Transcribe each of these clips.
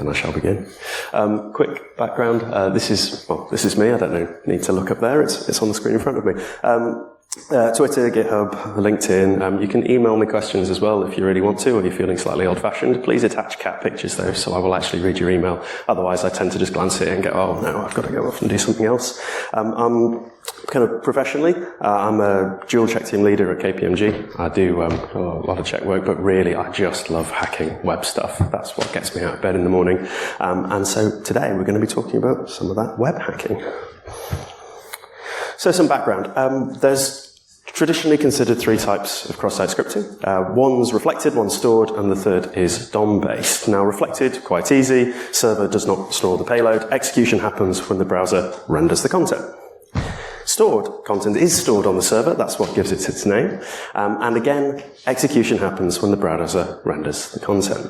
and I shall begin. Quick background. This is me. I don't need to look up there. It's on the screen in front of me. Twitter, GitHub, LinkedIn. You can email me questions as well if you really want to, or you're feeling slightly old-fashioned. Please attach cat pictures though, so I will actually read your email. Otherwise, I tend to just glance at it and go, "Oh no, I've got to go off and do something else." I'm kind of professionally, I'm a dual check team leader at KPMG. I do a lot of check work, but really, I just love hacking web stuff. That's what gets me out of bed in the morning. And so today, we're going to be talking about some of that web hacking. So some background. There's traditionally considered three types of cross-site scripting. One's reflected, one's stored, and the third is DOM-based. Now, reflected, quite easy. Server does not store the payload. Execution happens when the browser renders the content. Stored content is stored on the server. That's what gives it its name. And again, execution happens when the browser renders the content.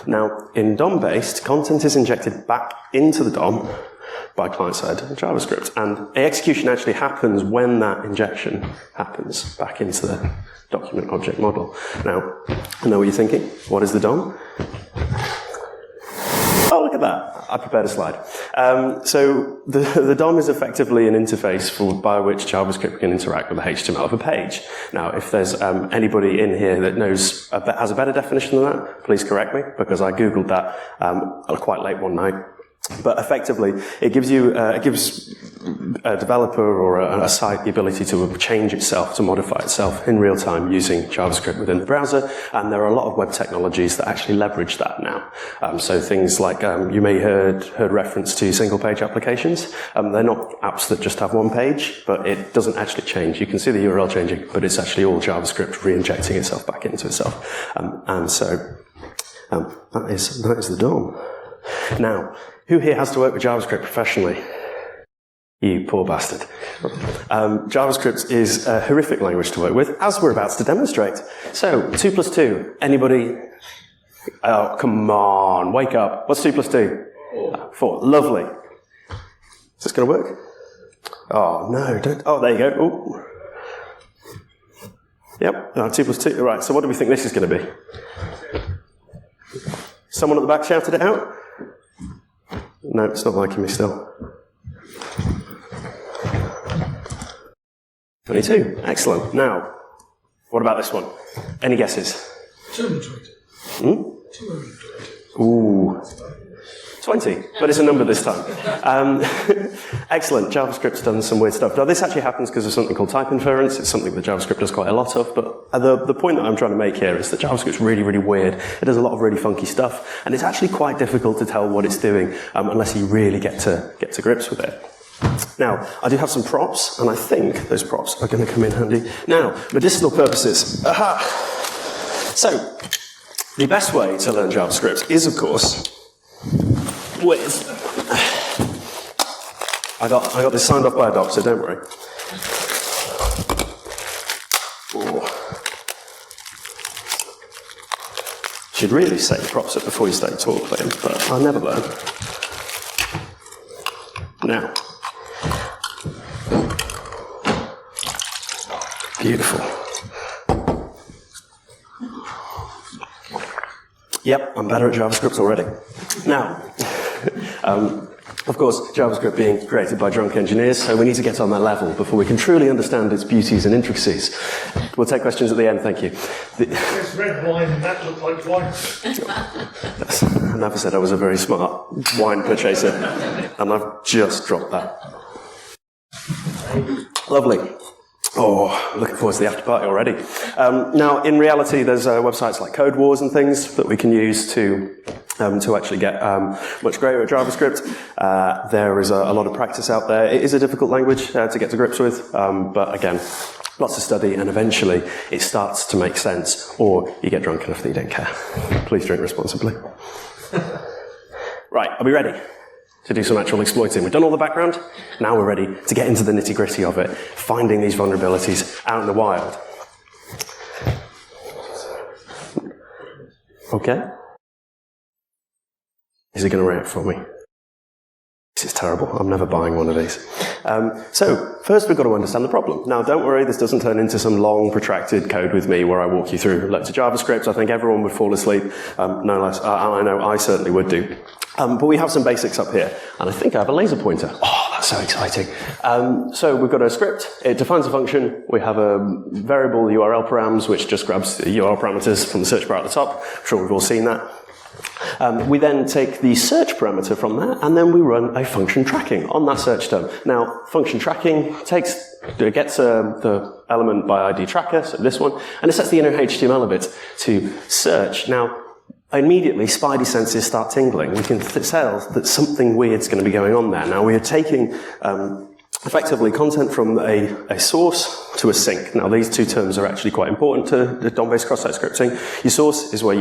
Now, in DOM-based, content is injected back into the DOM by client-side JavaScript. And execution actually happens when that injection happens back into the document object model. Now, I know what you're thinking. What is the DOM? Oh, look at that. I prepared a slide. So the DOM is effectively an interface by which JavaScript can interact with the HTML of a page. Now, if there's anybody in here that has a better definition than that, please correct me, because I Googled that quite late one night. But effectively, it gives a developer or a site the ability to change itself, to modify itself in real time using JavaScript within the browser. And there are a lot of web technologies that actually leverage that now. So things like, you may heard reference to single-page applications. They're not apps that just have one page, but it doesn't actually change. You can see the URL changing, but it's actually all JavaScript re-injecting itself back into itself. And so that is the DOM. Now, who here has to work with JavaScript professionally? You poor bastard. JavaScript is a horrific language to work with, as we're about to demonstrate. So, 2 plus 2. Anybody? Oh, come on, wake up. What's 2 plus 2? 4. Lovely. Is this going to work? Oh, no, don't. Oh, there you go. Ooh. Yep, 2 plus 2. Right, so what do we think this is going to be? Someone at the back shouted it out? No, it's not liking me still. 22. Excellent. Now, what about this one? Any guesses? 220. 220. Ooh. 20, but it's a number this time. Excellent. JavaScript's done some weird stuff. Now, this actually happens because of something called type inference. It's something that JavaScript does quite a lot of, but the point that I'm trying to make here is that JavaScript's really, really weird. It does a lot of really funky stuff, and it's actually quite difficult to tell what it's doing unless you really get to grips with it. Now, I do have some props, and I think those props are going to come in handy. Now, medicinal purposes. Aha! So, the best way to learn JavaScript is, of course, with... I got this signed off by a doctor, don't worry. Should really set your props up before you start talking, but I never learn. Now. Beautiful. Yep, I'm better at JavaScript already. Now, of course, JavaScript being created by drunk engineers, so we need to get on that level before we can truly understand its beauties and intricacies. We'll take questions at the end, thank you. There's red wine and that looked like wine. I never said I was a very smart wine purchaser, and I've just dropped that. Lovely. Oh, looking forward to the after party already. Now, in reality, there's websites like Code Wars and things that we can use to actually get much greater at JavaScript. There is a lot of practice out there. It is a difficult language to get to grips with, but again, lots of study, and eventually it starts to make sense, or you get drunk enough that you don't care. Please drink responsibly. Right, are we ready to do some actual exploiting? We've done all the background. Now we're ready to get into the nitty-gritty of it, finding these vulnerabilities out in the wild. Okay. Is it going to react for me? This is terrible. I'm never buying one of these. So, first we've got to understand the problem. Now, don't worry, this doesn't turn into some long, protracted code with me where I walk you through loads of JavaScript. I think everyone would fall asleep. No less. I know I certainly would do. But we have some basics up here, and I think I have a laser pointer. Oh, that's so exciting. So we've got a script. It defines a function. We have a variable URL params, which just grabs the URL parameters from the search bar at the top. I'm sure we've all seen that. We then take the search parameter from that, and then we run a function tracking on that search term. Now, function tracking gets the element by ID tracker, so this one, and it sets the inner HTML of it to search. Now, immediately, Spidey senses start tingling. We can tell that something weird's going to be going on there. Now, we are taking effectively content from a source to a sink. Now, these two terms are actually quite important to the DOM-based cross-site scripting. Your source is where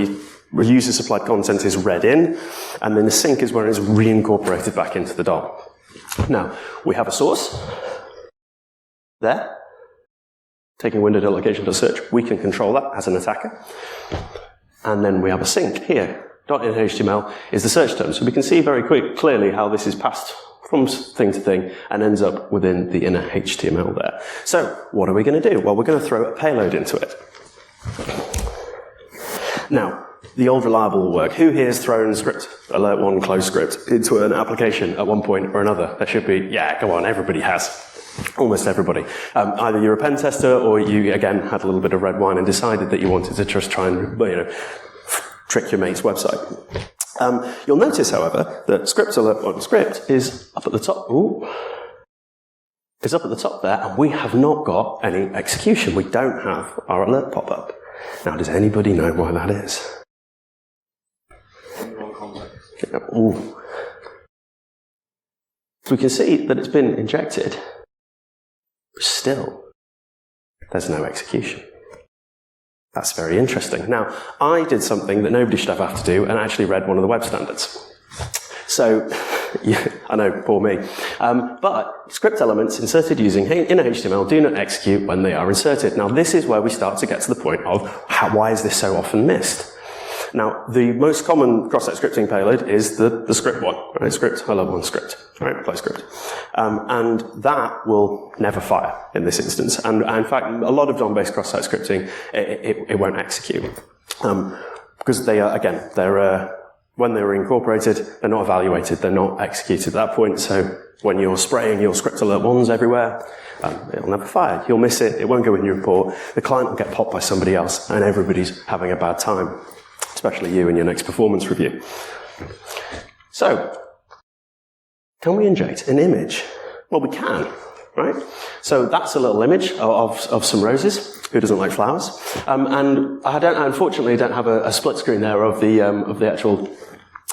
user-supplied content is read in, and then the sink is where it is reincorporated back into the DOM. Now, we have a source there, taking window.location.search. We can control that as an attacker. And then we have a sink here. .in.html is the search term. So we can see very clearly how this is passed from thing to thing and ends up within the inner HTML there. So what are we going to do? Well, we're going to throw a payload into it. Now, the old reliable will work. Who here has thrown script, alert one, close script, into an application at one point or another? There should be, yeah, go on, everybody has. Almost everybody. Either you're a pen tester or you, again, had a little bit of red wine and decided that you wanted to just try and, trick your mate's website. You'll notice, however, that script alert one script is up at the top. Ooh. Is up at the top there, and we have not got any execution. We don't have our alert pop-up. Now, does anybody know why that is? Ooh. So we can see that it's been injected. Still, there's no execution. That's very interesting. Now, I did something that nobody should ever have to do and actually read one of the web standards. So, yeah, I know, poor me. But script elements inserted using inner HTML do not execute when they are inserted. Now, this is where we start to get to the point of why is this so often missed? Now, the most common cross-site scripting payload is the script one, right? Script, I love one script, right? Play script. And that will never fire in this instance. And in fact, a lot of DOM-based cross-site scripting, it won't execute. Because they are, again, when they were incorporated, they're not evaluated, they're not executed at that point. So when you're spraying your script alert ones everywhere, it'll never fire. You'll miss it, it won't go in your report, the client will get popped by somebody else, and everybody's having a bad time. Especially you in your next performance review. So, can we inject an image? Well, we can, right? So that's a little image of some roses. Who doesn't like flowers? And I unfortunately don't have a split screen there of the actual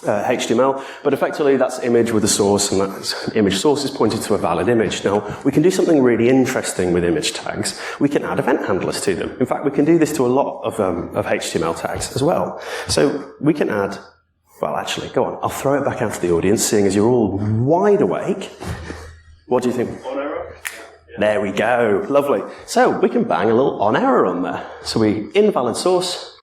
HTML, but effectively that's image with a source, and that image source is pointed to a valid image. Now, we can do something really interesting with image tags. We can add event handlers to them. In fact, we can do this to a lot of HTML tags as well. So we can add, well, actually, go on. I'll throw it back out to the audience, seeing as you're all wide awake. What do you think? On error? Yeah. There we go. Lovely. So we can bang a little on error on there. So we invalid source.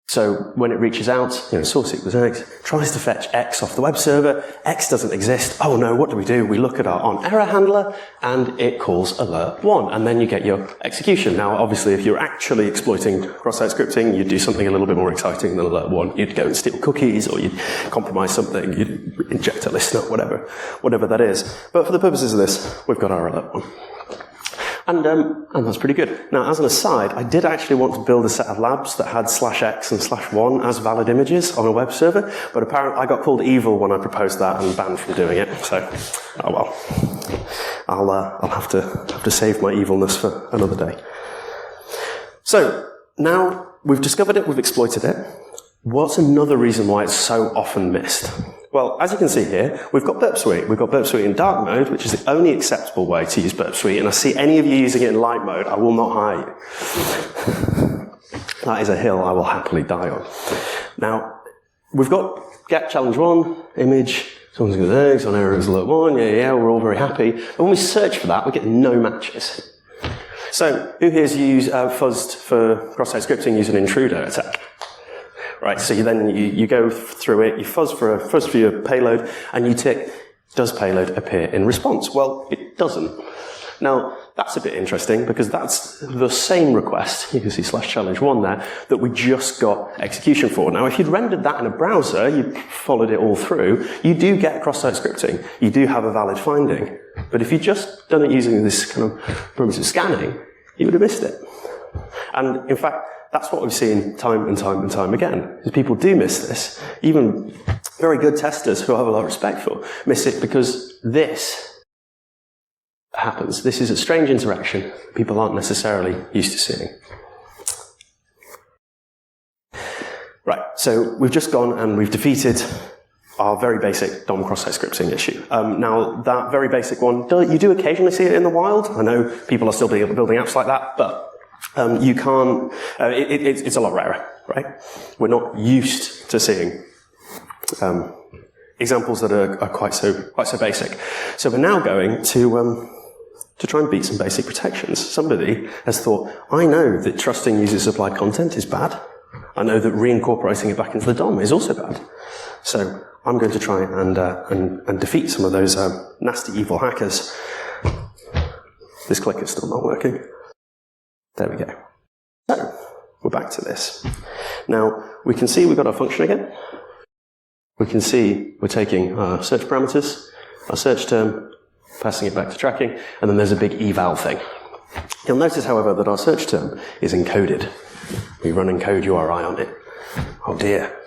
So when it reaches out, source equals X, tries to fetch X off the web server, X doesn't exist. Oh no, what do? We look at our on error handler, and it calls alert one, and then you get your execution. Now, obviously, if you're actually exploiting cross-site scripting, you'd do something a little bit more exciting than alert one. You'd go and steal cookies, or you'd compromise something, you'd inject a listener, whatever that is. But for the purposes of this, we've got our alert one. And that's pretty good. Now, as an aside, I did actually want to build a set of labs that had /x and /1 as valid images on a web server, but apparently I got called evil when I proposed that and banned from doing it. So, oh well. I'll have to save my evilness for another day. So, now we've discovered it, we've exploited it. What's another reason why it's so often missed? Well, as you can see here, we've got Burp Suite. We've got Burp Suite in dark mode, which is the only acceptable way to use Burp Suite, and I see any of you using it in light mode, I will not hire you. That is a hill I will happily die on. Now, we've got get challenge 1, image, someone's got eggs, on error is alert 1, yeah, we're all very happy. But when we search for that, we get no matches. So, who here's used fuzzed for cross-site scripting using an intruder attack? Right, so you go through it, you fuzz for your payload, and you tick, does payload appear in response? Well, it doesn't. Now, that's a bit interesting because that's the same request, you can see /challenge1 there, that we just got execution for. Now, if you'd rendered that in a browser, you followed it all through, you do get cross-site scripting. You do have a valid finding. But if you'd just done it using this kind of primitive scanning, you would have missed it. And in fact, that's what we've seen time and time and time again. Is people do miss this. Even very good testers who I have a lot of respect for miss it because this happens. This is a strange interaction people aren't necessarily used to seeing. Right, so we've just gone and we've defeated our very basic DOM cross-site scripting issue. Now, that very basic one, you do occasionally see it in the wild. I know people are still building apps like that, but you can't, it's a lot rarer, right? We're not used to seeing examples that are quite so basic. So we're now going to try and beat some basic protections. Somebody has thought, I know that trusting user-supplied content is bad. I know that reincorporating it back into the DOM is also bad. So I'm going to try and defeat some of those nasty, evil hackers. This clicker's still not working. There we go. So, we're back to this. Now, we can see we've got our function again. We can see we're taking our search parameters, our search term, passing it back to tracking, and then there's a big eval thing. You'll notice, however, that our search term is encoded. We run encode URI on it. Oh dear.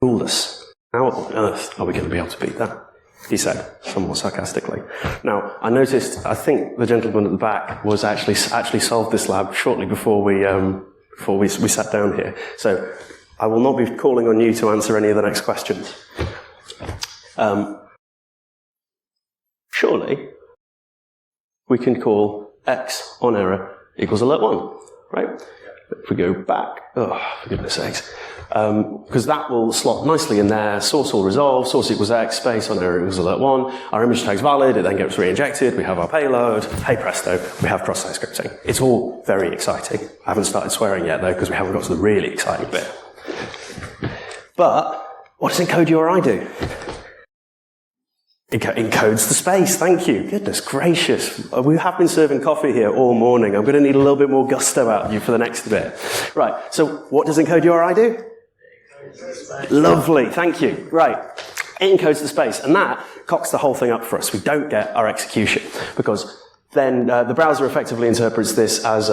Fooled us. How on earth are we going to be able to beat that? He said, somewhat sarcastically. Now, I noticed, I think the gentleman at the back was actually solved this lab shortly before we sat down here. So, I will not be calling on you to answer any of the next questions. Surely, we can call x on error equals alert1, right? If we go back, oh, for goodness sakes, because that will slot nicely in there. Source will resolve, source equals x, space on error equals alert1. Our image tag's valid, it then gets re-injected, we have our payload. Hey presto, we have cross-site scripting. It's all very exciting. I haven't started swearing yet though, because we haven't got to the really exciting bit. But, what does encode URI do? It encodes the space, thank you. Goodness gracious. We have been serving coffee here all morning. I'm going to need a little bit more gusto out of you for the next bit. Right, so what does encode URI do? Lovely, thank you. Right, it encodes the space, and that cocks the whole thing up for us. We don't get our execution, because then the browser effectively interprets this as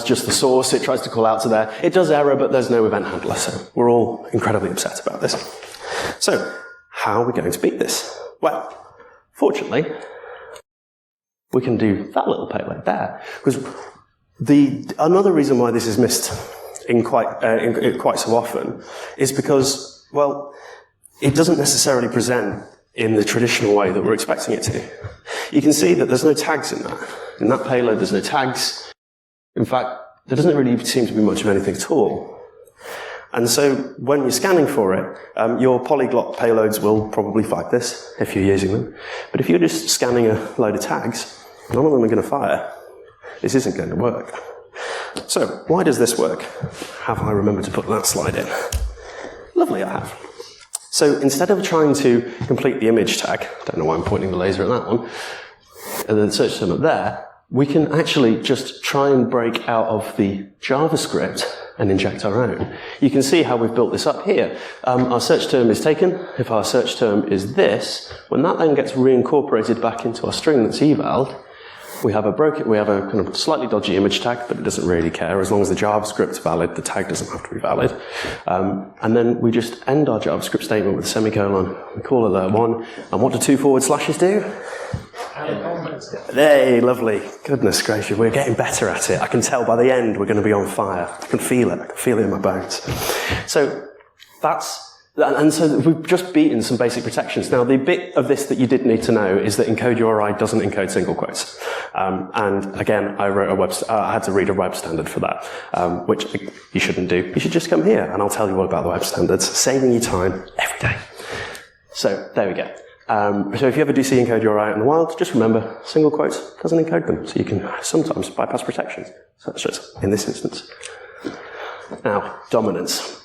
just the source. It tries to call out to there. It does error, but there's no event handler, so we're all incredibly upset about this. So, how are we going to beat this? Well, fortunately, we can do that little payload there. Because another reason why this is missed in quite so often is because, well, it doesn't necessarily present in the traditional way that we're expecting it to. You can see that there's no tags in that. In that payload, there's no tags. In fact, there doesn't really seem to be much of anything at all. And so, when you're scanning for it, your polyglot payloads will probably fight this, if you're using them. But if you're just scanning a load of tags, none of them are going to fire. This isn't going to work. So, why does this work? Have I remembered to put that slide in? Lovely, I have. So, instead of trying to complete the image tag, don't know why I'm pointing the laser at that one, and then search term up there, we can actually just try and break out of the JavaScript and inject our own. You can see how we've built this up here. Our search term is taken. If our search term is this, when that then gets reincorporated back into our string that's evaled, we have a kind of slightly dodgy image tag, but it doesn't really care. As long as the JavaScript's valid, the tag doesn't have to be valid. And then we just end our JavaScript statement with a semicolon. We call alert1. And what do 2 forward slashes do? Hey, lovely. Goodness gracious, we're getting better at it. I can tell by the end we're going to be on fire. I can feel it. I can feel it in my bones. So so we've just beaten some basic protections. Now, the bit of this that you did need to know is that encode URI doesn't encode single quotes. And again, I had to read a web standard for that, which you shouldn't do. You should just come here and I'll tell you all about the web standards, saving you time every day. So there we go. So if you ever do see encode URI in the wild, just remember, single quotes doesn't encode them, so you can sometimes bypass protections, such as in this instance. Now, dominance.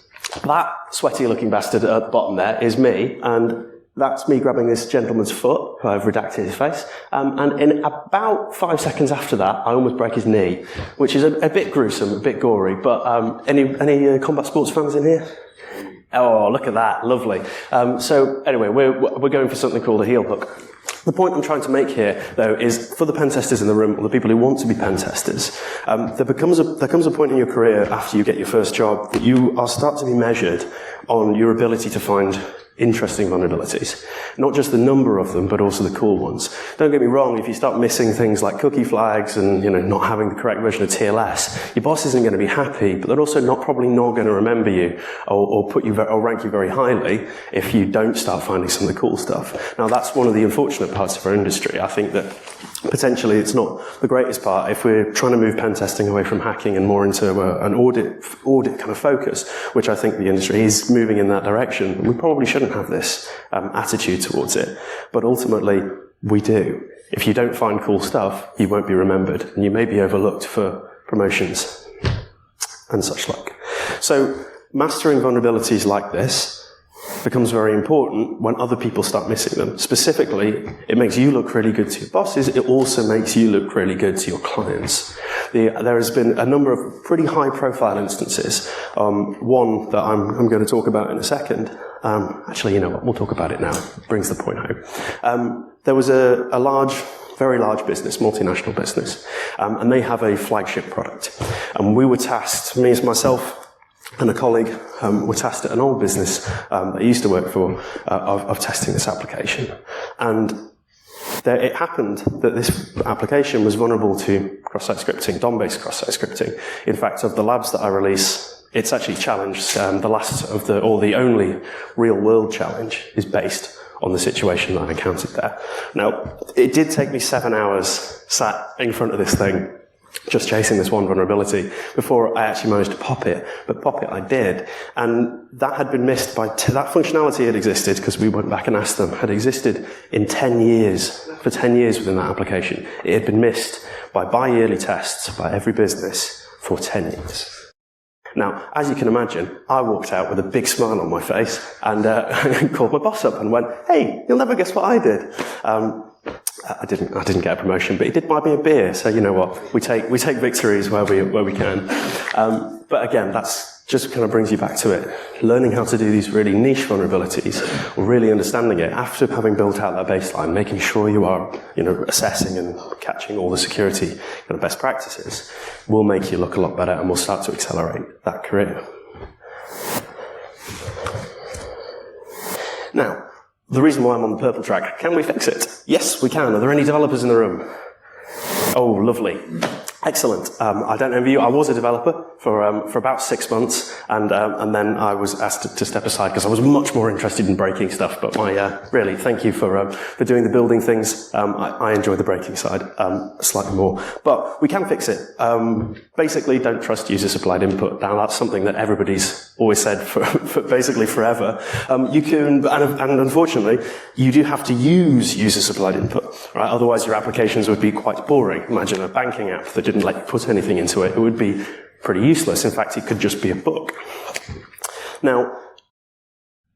That sweaty-looking bastard at the bottom there is me, and that's me grabbing this gentleman's foot, who I've redacted his face, and in about 5 seconds after that, I almost break his knee, which is a bit gruesome, a bit gory, but any combat sports fans in here? Oh, look at that, lovely. So anyway, we're going for something called a heel hook. The point I'm trying to make here, though, is for the pen testers in the room, or the people who want to be pen testers, there comes a point in your career after you get your first job that you start to be measured on your ability to find interesting vulnerabilities. Not just the number of them, but also the cool ones. Don't get me wrong, if you start missing things like cookie flags and, not having the correct version of TLS, your boss isn't going to be happy, but they're also probably not going to remember you or put you or rank you very highly if you don't start finding some of the cool stuff. Now, that's one of the unfortunate parts of our industry. I think that potentially it's not the greatest part if we're trying to move pen testing away from hacking and more into an audit kind of focus, which I think the industry is moving in that direction. We probably shouldn't have this attitude towards it, but ultimately we do. If you don't find cool stuff, you won't be remembered, and you may be overlooked for promotions and such like. So mastering vulnerabilities like this becomes very important when other people start missing them. Specifically, it makes you look really good to your bosses. It also makes you look really good to your clients. There has been a number of pretty high-profile instances. One that I'm going to talk about in a second. Actually, you know what? We'll talk about it now. It brings the point home. There was a very large business, multinational business, and they have a flagship product. And we were tasked, myself and a colleague, were tasked at an old business that I used to work for of testing this application. And it happened that this application was vulnerable to cross-site scripting, DOM-based cross-site scripting. In fact, of the labs that I release, it's actually challenged. The only real-world challenge is based on the situation that I encountered there. Now, it did take me 7 hours sat in front of this thing, just chasing this one vulnerability before I actually managed to pop it. But pop it I did. And that had been missed by, that functionality had existed, because we went back and asked them, had existed in 10 years, for 10 years within that application. It had been missed by bi-yearly tests by every business for 10 years. Now, as you can imagine, I walked out with a big smile on my face and called my boss up and went, "Hey, you'll never guess what I did." I didn't get a promotion, but he did buy me a beer. So you know what? We take victories where we can. But again, that's just kind of brings you back to it. Learning how to do these really niche vulnerabilities, or really understanding it after having built out that baseline, making sure you are, assessing and catching all the security kind of best practices, will make you look a lot better and will start to accelerate that career. Now, the reason why I'm on the purple track, can we fix it? Yes, we can. Are there any developers in the room? Oh, lovely. Excellent. I don't envy you. I was a developer for about 6 months, and then I was asked to step aside because I was much more interested in breaking stuff. But really, thank you for doing the building things. I enjoy the breaking side slightly more, but we can fix it. Basically, don't trust user-supplied input. Now, that's something that everybody's always said for basically forever. You can, and unfortunately, you do have to use user-supplied input, right? Otherwise, your applications would be quite boring. Imagine a banking app that didn't let you put anything into it. It would be pretty useless. In fact, it could just be a book. Now,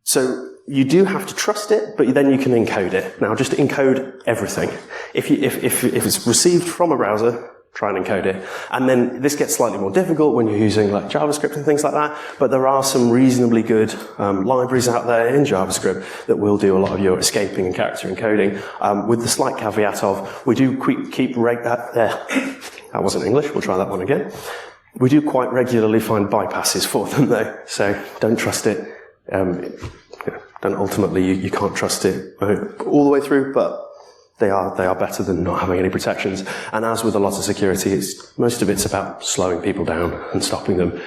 so you do have to trust it, but then you can encode it. Now, just encode everything. If it's received from a browser, try and encode it. And then this gets slightly more difficult when you're using like JavaScript and things like that, but there are some reasonably good libraries out there in JavaScript that will do a lot of your escaping and character encoding, with the slight caveat of we do that wasn't English, we'll try that one again. We do quite regularly find bypasses for them though, so don't trust it. Don't ultimately, you can't trust it all the way through, but they are better than not having any protections. And as with a lot of security, most of it's about slowing people down and stopping them.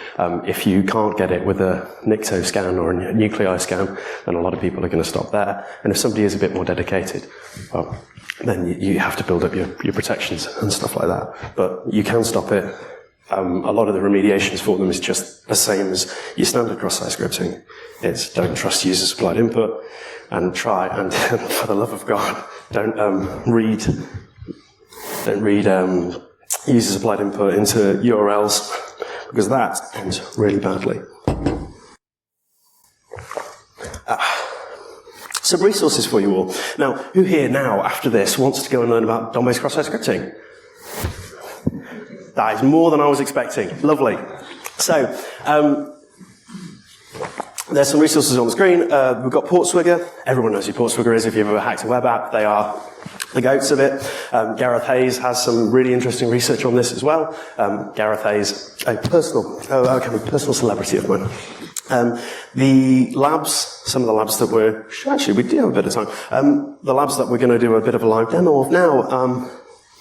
If you can't get it with a NICTO scan or a nuclei scan, then a lot of people are going to stop there. And if somebody is a bit more dedicated, well, then you have to build up your protections and stuff like that. But you can stop it. A lot of the remediations for them is just the same as your standard cross-site scripting. It's don't trust user-supplied input, and try, and for the love of God, don't read user-supplied input into URLs, because that ends really badly. some resources for you all. Now, who here now, after this, wants to go and learn about DOM-based cross-site scripting? That is more than I was expecting. Lovely. So, there's some resources on the screen. We've got Portswigger. Everyone knows who Portswigger is if you've ever hacked a web app. They are the goats of it. Gareth Hayes has some really interesting research on this as well. Gareth Hayes, a personal celebrity of mine. The labs, some of the labs that we do have a bit of time. The labs that we're going to do a bit of a live demo of now,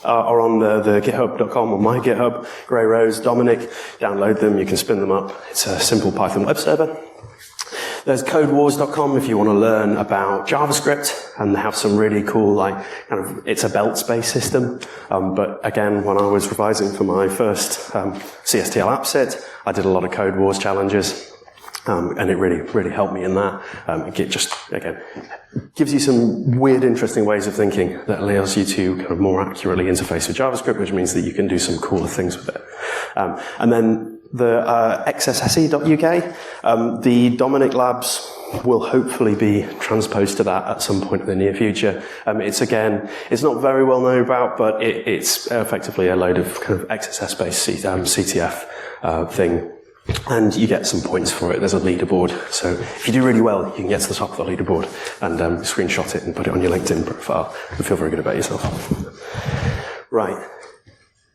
are on the github.com or my GitHub, Grey Rose, DOMinica. Download them, you can spin them up. It's a simple Python web server. There's codewars.com if you want to learn about JavaScript, and they have some really cool, it's a belts-based system. But again, when I was revising for my first CSTL app set, I did a lot of Code Wars challenges. And it really helped me in that. It just, again, gives you some weird, interesting ways of thinking that allows you to kind of more accurately interface with JavaScript, which means that you can do some cooler things with it. And then the xsse.uk, the DOMinica labs will hopefully be transposed to that at some point in the near future. It's not very well known about, but it's effectively a load of kind of XSS-based CTF thing. And you get some points for it. There's a leaderboard. So if you do really well, you can get to the top of the leaderboard and screenshot it and put it on your LinkedIn profile and feel very good about yourself. Right.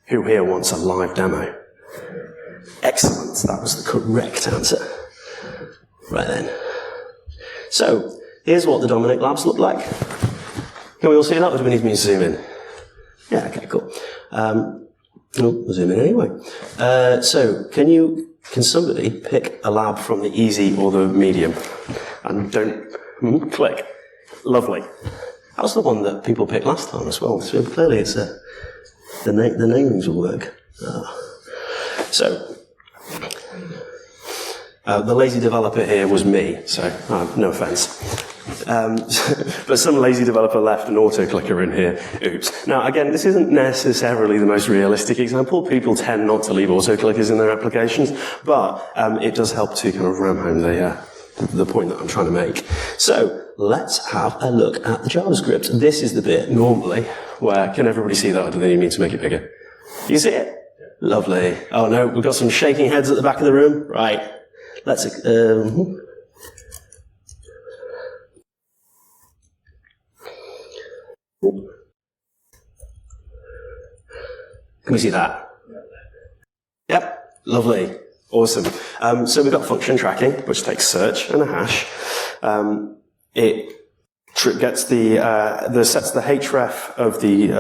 Who here wants a live demo? Excellent. That was the correct answer. Right then. So here's what the DOMinica labs look like. Can we all see that, or do we need me to zoom in? Yeah, okay, cool. We'll zoom in anyway. So can somebody pick a lab from the easy or the medium? And don't click. Lovely. That was the one that people picked last time as well. So clearly it's the namings will work. So the lazy developer here was me, so no offence. But some lazy developer left an auto-clicker in here. Oops. Now, again, this isn't necessarily the most realistic example. People tend not to leave auto-clickers in their applications, but it does help to kind of ram home the point that I'm trying to make. So, let's have a look at the JavaScript. This is the bit, normally, where, can everybody see that, or do they need me to make it bigger? You see it? Lovely. Oh no, we've got some shaking heads at the back of the room. Right. Let's, can we see that? Yep, lovely, awesome. So we've got function tracking, which takes search and a hash. It gets sets the href of the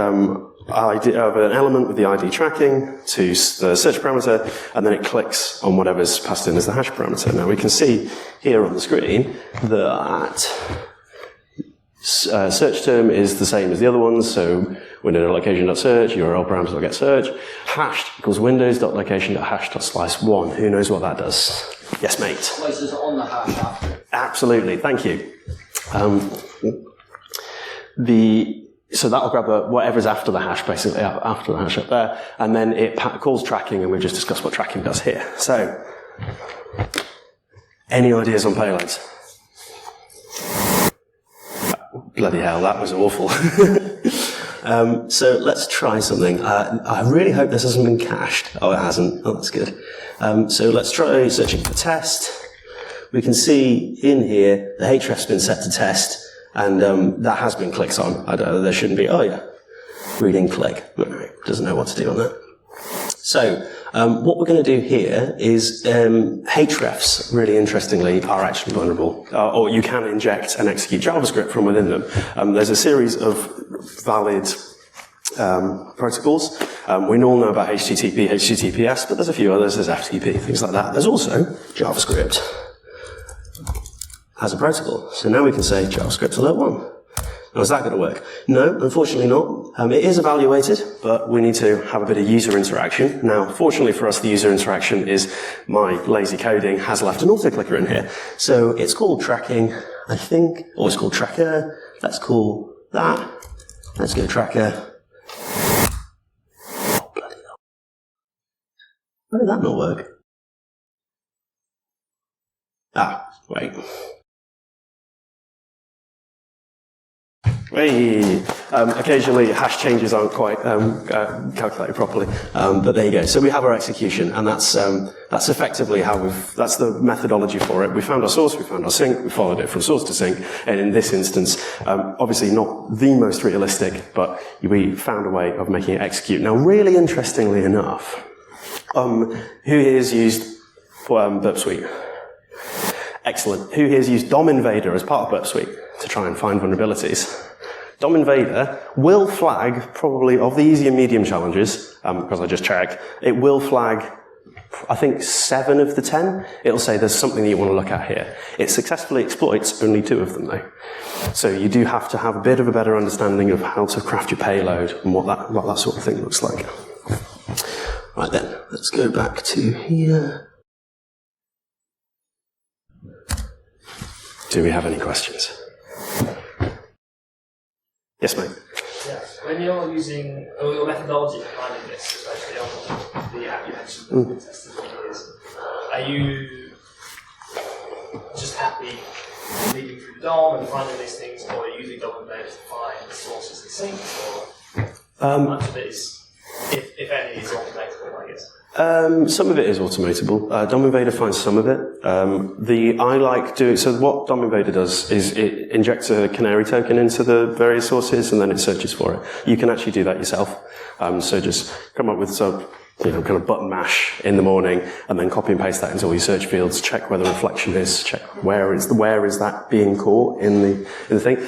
ID of an element with the ID tracking to the search parameter, and then it clicks on whatever's passed in as the hash parameter. Now we can see here on the screen that search term is the same as the other ones, so window.location.search, URL parameter.getSearch, hashed equals windows.location.hash.slice1. Who knows what that does? Yes, mate. Places it on the hash after. Absolutely, thank you. So that'll grab whatever's after the hash, basically, after the hash up there, and then it calls tracking, and we've just discussed what tracking does here. So, any ideas on payloads? Bloody hell, that was awful. So let's try something. I really hope this hasn't been cached. Oh, it hasn't. Oh, that's good. So let's try searching for test. We can see in here the href's been set to test, and that has been clicked on. There shouldn't be. Oh yeah, reading click. Doesn't know what to do on that. So what we're going to do here is hrefs, really interestingly, are actually vulnerable, or you can inject and execute JavaScript from within them. There's a series of valid protocols. We all know about HTTP, HTTPS, but there's a few others. There's FTP, things like that. There's also JavaScript as a protocol. So now we can say JavaScript alert 1. Now, is that going to work? No, unfortunately not. It is evaluated, but we need to have a bit of user interaction. Now, fortunately for us, the user interaction is my lazy coding has left an auto-clicker in here. So it's called tracking, I think, or it's called tracker. Let's call that. Let's go tracker. Oh, bloody hell. Why did that not work? Ah, wait. Occasionally, hash changes aren't quite calculated properly, but there you go. So we have our execution, and that's effectively that's the methodology for it. We found our source, we found our sink, we followed it from source to sink, and in this instance, obviously not the most realistic, but we found a way of making it execute. Now, really interestingly enough, who here has used Burp Suite? Excellent. Who here has used DOM Invader as part of Burp Suite to try and find vulnerabilities? DOM Invader will flag, probably of the easy and medium challenges, because I just checked, it will flag, I think, 7 of the 10. It'll say there's something that you want to look at here. It successfully exploits only 2 of them, though. So you do have to have a bit of a better understanding of how to craft your payload and what that sort of thing looks like. Right then, let's go back to here. Do we have any questions? Yes, mate. Yeah. When you're using your methodology for finding this, especially on the app you mentioned, testing videos, are you just happy leading through the DOM and finding these things, or are you using DOM Invader to find the sources and sinks, or much of it is, if any, is automatable, I guess? Some of it is automatable. DOM Invader finds some of it. So what DOM Invader does is it injects a canary token into the various sources and then it searches for it. You can actually do that yourself. So just come up with some, kind of button mash in the morning and then copy and paste that into all your search fields, check where the reflection is, check where is that being caught in the thing.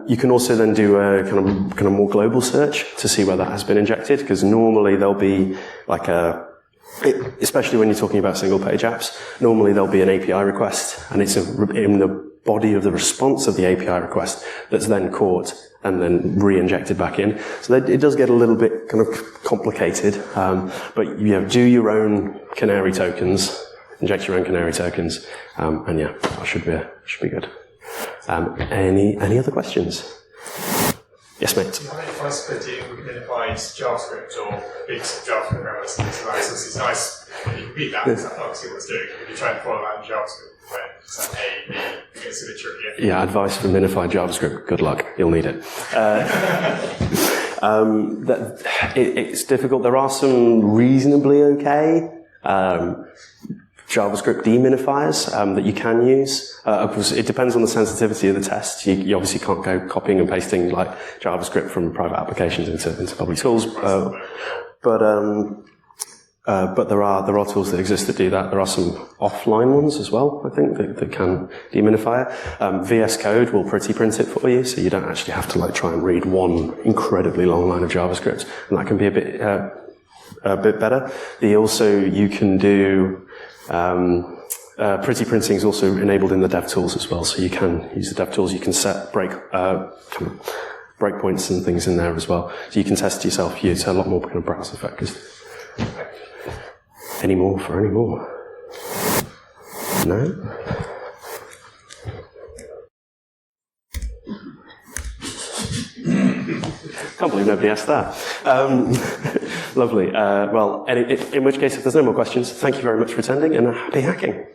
You can also then do a kind of more global search to see where that has been injected, because normally there'll be like especially when you're talking about single-page apps, normally there'll be an API request, and it's in the body of the response of the API request that's then caught and then re-injected back in. So it does get a little bit kind of complicated, but do your own canary tokens, inject your own canary tokens, and that should be good. Any other questions? Yes, mate. Do you have any advice for doing minified JavaScript or big JavaScript grammars and things like that? So it's nice when you read that, that's obviously what it's doing. If you try and follow that in JavaScript, when it's like A, B, it's a bit trickier. Yeah, advice for minified JavaScript. Good luck. You'll need it. It's difficult. There are some reasonably okay JavaScript deminifiers that you can use. Of course, it depends on the sensitivity of the test. You obviously can't go copying and pasting like JavaScript from private applications into public tools. But there are tools that exist that do that. There are some offline ones as well, I think, that can deminify it. VS Code will pretty print it for you, so you don't actually have to try and read one incredibly long line of JavaScript, and that can be a bit better. You can do pretty printing is also enabled in the DevTools as well, so you can use the DevTools. You can set breakpoints and things in there as well, so you can test yourself. It's a lot more kind of browser focused. Any more? No? Can't believe nobody asked that. Lovely. In which case, if there's no more questions, thank you very much for attending, and happy hacking.